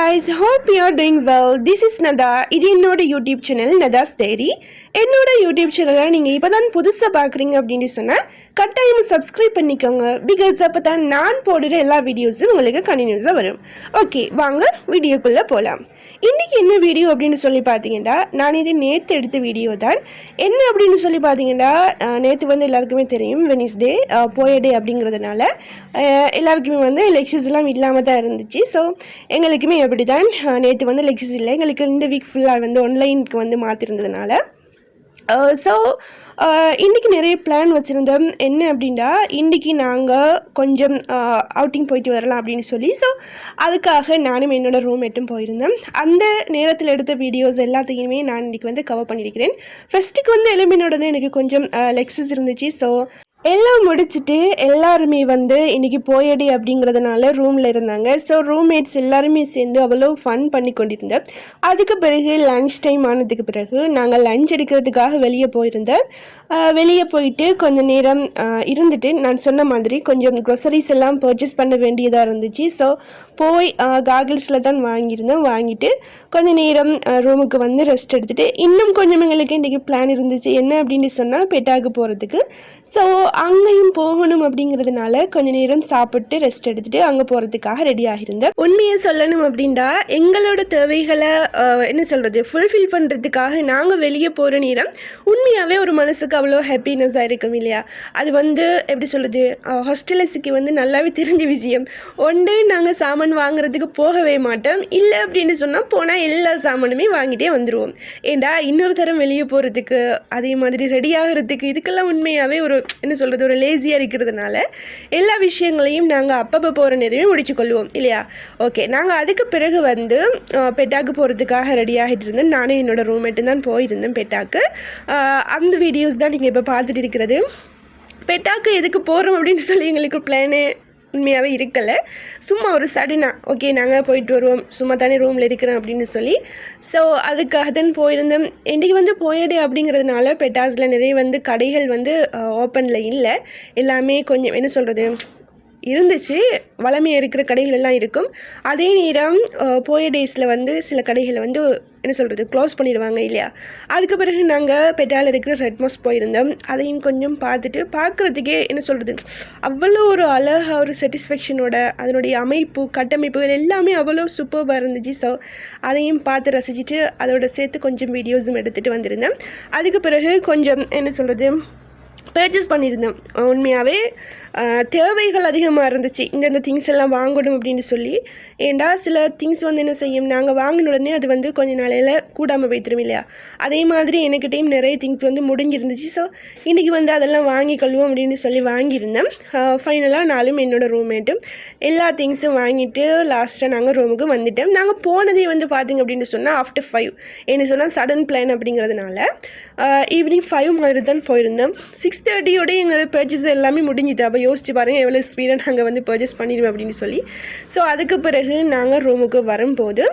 guys, hope you are doing well. This is Nada. இது என்னோட YouTube channel நதாஸ் diary. என்னோட YouTube சேனலை நீங்கள் இப்போ தான் புதுசாக பார்க்குறீங்க அப்படின்னு சொன்னால் கட்டாயம் சப்ஸ்கிரைப் பண்ணிக்கோங்க. பிகாஸ் அப்போ தான் நான் போடுற எல்லா வீடியோஸும் உங்களுக்கு கண்டினியூஸாக வரும். ஓகே, வாங்க வீடியோக்குள்ளே போகலாம். இன்றைக்கி என்ன வீடியோ அப்படின்னு சொல்லி பார்த்தீங்கன்னா, நான் இது நேற்று எடுத்த வீடியோ தான். என்ன அப்படின்னு சொல்லி பார்த்தீங்கன்னா, நேற்று வந்து எல்லாருக்குமே தெரியும் வெனிஸ்டே போய டே அப்படிங்கிறதுனால எல்லாருக்குமே வந்து லெக்சர்ஸ் எல்லாம் இல்லாமல் தான் இருந்துச்சு. ஸோ எங்களுக்குமே அப்படி தான் நேற்று வந்து லெக்சர்ஸ் இல்லை. எங்களுக்கு இந்த வீக் ஃபுல்லாக வந்து ஆன்லைனுக்கு வந்து மாற்றிருந்ததுனால ஸோ இன்றைக்கி நிறைய பிளான் வச்சுருந்தோம். என்ன அப்படின்னா, இன்றைக்கி நாங்கள் கொஞ்சம் அவுட்டிங் போயிட்டு வரலாம் அப்படின்னு சொல்லி, ஸோ அதுக்காக நானும் என்னோடய ரூம்மேட்டும் போயிருந்தேன். அந்த நேரத்தில் எடுத்த வீடியோஸ் எல்லாத்தையுமே நான் இன்றைக்கி வந்து கவர் பண்ணியிருக்கிறேன். ஃபஸ்ட்டுக்கு வந்து எழும்பின உடனே எனக்கு கொஞ்சம் லெக்சர்ஸ் இருந்துச்சு. ஸோ எல்லாம் முடிச்சுட்டு எல்லாருமே வந்து இன்றைக்கி போயடி அப்படிங்கிறதுனால ரூமில் இருந்தாங்க. ஸோ ரூம்மேட்ஸ் எல்லாருமே சேர்ந்து அவ்வளோ ஃபன் பண்ணி கொண்டிருந்தேன். அதுக்கு பிறகு லன்ச் டைம் ஆனதுக்கு பிறகு நாங்கள் லன்ச் எடுக்கிறதுக்காக வெளியே போயிருந்தேன். வெளியே போயிட்டு கொஞ்சம் நேரம் இருந்துட்டு நான் சொன்ன மாதிரி கொஞ்சம் க்ரோசரிஸ் எல்லாம் பர்ச்சேஸ் பண்ண வேண்டியதாக இருந்துச்சு. ஸோ போய் காகிள்ஸில் தான் வாங்கிட்டு கொஞ்சம் நேரம் ரூமுக்கு வந்து ரெஸ்ட் எடுத்துகிட்டு, இன்னும் கொஞ்சம் எங்களுக்கு இன்றைக்கி பிளான் இருந்துச்சு. என்ன அப்படின்னு சொன்னால் பெட்டாக்கு போகிறதுக்கு. ஸோ அங்கேயும் போகணும் அப்படிங்கிறதுனால கொஞ்ச நேரம் சாப்பிட்டு ரெஸ்ட் எடுத்துகிட்டு அங்கே போகிறதுக்காக ரெடி ஆகியிருந்தேன். உண்மையை சொல்லணும் அப்படின்னா, எங்களோட தேவைகளை என்ன சொல்கிறது ஃபுல்ஃபில் பண்ணுறதுக்காக நாங்கள் வெளியே போகிற நேரம் உண்மையாகவே ஒரு மனசுக்கு அவ்வளோ ஹாப்பினஸ்ஸாக இருக்கும் இல்லையா? அது வந்து எப்படி சொல்கிறது, ஹாஸ்டலர்ஸுக்கு வந்து நல்லாவே தெரிஞ்ச விஷயம். ஒன்று நாங்கள் சாமான் வாங்குறதுக்கு போகவே மாட்டோம். இல்லை அப்படின்னு சொன்னால் போனால் எல்லா சாமானுமே வாங்கிட்டே வந்துடுவோம். ஏண்டா இன்னொரு தரம் வெளியே போகிறதுக்கு, அதே மாதிரி ரெடி ஆகிறதுக்கு, இதுக்கெல்லாம் உண்மையாகவே ஒரு என்ன சொல்கிறது ஒரு லேசியாக இருக்கிறதுனால எல்லா விஷயங்களையும் நாங்கள் அப்பப்போ போகிற நேரமே முடிச்சு கொள்வோம் இல்லையா? ஓகே, நாங்கள் அதுக்கு பிறகு வந்து பெட்டாக்கு போகிறதுக்காக ரெடி ஆகிட்டு இருந்தேன். நானே என்னோடய ரூம்மேட்டு தான் போயிருந்தேன் பெட்டாக்கு. அந்த வீடியோஸ் தான் நீங்கள் இப்போ பார்த்துட்டு இருக்கிறது. பெட்டாக்கு எதுக்கு போகிறோம் அப்படின்னு சொல்லி எங்களுக்கு பிளானே உண்மையாகவே இருக்கலை. சும்மா ஒரு சடனாக ஓகே நாங்கள் போயிட்டு வருவோம், சும்மா தானே ரூமில் இருக்கிறோம் அப்படின்னு சொல்லி, ஸோ அதுக்காக தான் போயிருந்தோம். இன்றைக்கி வந்து போயடே அப்படிங்கிறதுனால பெட்டாஸில் நிறைய வந்து கடைகள் வந்து ஓப்பனில் இல்லை. எல்லாமே கொஞ்சம் என்ன சொல்கிறது இருந்துச்சு, வளமையாக இருக்கிற கடைகள் எல்லாம் இருக்கும். அதே நேரம் போய டேஸில் வந்து சில கடைகளை வந்து என்ன சொல்கிறது க்ளோஸ் பண்ணிடுவாங்க இல்லையா? அதுக்கு பிறகு நாங்கள் பெட்டால் இருக்கிற ரெட்மோஸ் போயிருந்தோம். அதையும் கொஞ்சம் பார்த்துட்டு பார்க்குறதுக்கே என்ன சொல்கிறது அவ்வளோ ஒரு அழகாக ஒரு சாட்டிஸ்ஃபேக்ஷனோட அதனுடைய அமைப்பு கட்டமைப்புகள் எல்லாமே அவ்வளோ சூப்பராக இருந்துச்சு. ஸோ அதையும் பார்த்து ரசிச்சுட்டு அதோட சேர்த்து கொஞ்சம் வீடியோஸும் எடுத்துகிட்டு வந்திருந்தேன். அதுக்கு பிறகு கொஞ்சம் என்ன சொல்கிறது பர்ச்சேஸ் பண்ணியிருந்தேன். உண்மையாகவே தேவைகள் அதிகமாக இருந்துச்சு. இந்த திங்ஸ் எல்லாம் வாங்கணும் அப்படின்னு சொல்லி. ஏண்டா சில திங்ஸ் வந்து என்ன செய்யும், நாங்கள் வாங்கின உடனே அது வந்து கொஞ்சம் நாளையில் கூடாமல் வைத்திரும் இல்லையா? அதே மாதிரி எனக்கிட்டையும் நிறைய திங்ஸ் வந்து முடிஞ்சிருந்துச்சு. ஸோ இன்றைக்கி வந்து அதெல்லாம் வாங்கிக்கொள்வோம் அப்படின்னு சொல்லி வாங்கியிருந்தேன். ஃபைனலாக நானும் என்னோடய ரூம்மேட்டும் எல்லா திங்ஸும் வாங்கிட்டு லாஸ்ட்டாக நாங்கள் ரூமுக்கு வந்துட்டோம். நாங்கள் போனதே வந்து பார்த்திங்க அப்படின்னு சொன்னால் ஆஃப்டர் 5 என்ன சொன்னால் சடன் பிளான் அப்படிங்கிறதுனால ஈவினிங் 5 மாதிரி தான் போயிருந்தோம். 6:30 எங்கள் பர்ச்சேஸ் எல்லாமே முடிஞ்சிட்டு. அப்போ யோசிச்சு பாருங்கள் எவ்வளோ ஸ்பீடாக நாங்கள் வந்து பர்ச்சேஸ் பண்ணிடுவோம் அப்படின்னு சொல்லி. ஸோ அதுக்கு பிறகு நாங்கள் ரூமுக்கு வரும்போது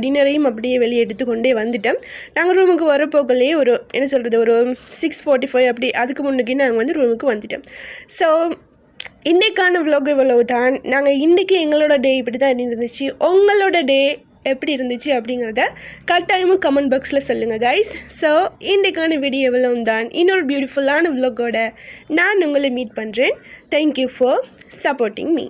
டின்னரையும் அப்படியே வெளியே எடுத்துக்கொண்டே வந்துட்டோம். நாங்கள் ரூமுக்கு வரப்போக்கலே ஒரு என்ன சொல்கிறது ஒரு 6:45 அப்படி அதுக்கு முன்னுக்கு நாங்கள் வந்து ரூமுக்கு வந்துட்டோம். ஸோ இன்றைக்கான விலாக் இவ்வளவு தான். நாங்கள் இன்றைக்கி எங்களோட டே இப்படி தான் இருந்துச்சு. உங்களோட டே எப்படி இருந்துச்சு அப்படிங்கிறத கட்டாயமாக கமெண்ட் பாக்ஸில் சொல்லுங்கள் கைஸ். ஸோ இன்றைக்கான வீடியோ எவ்வளவு தான். இன்னொரு பியூட்டிஃபுல்லான விலாகோட நான் உங்களை மீட் பண்ணுறேன். Thank you for supporting me.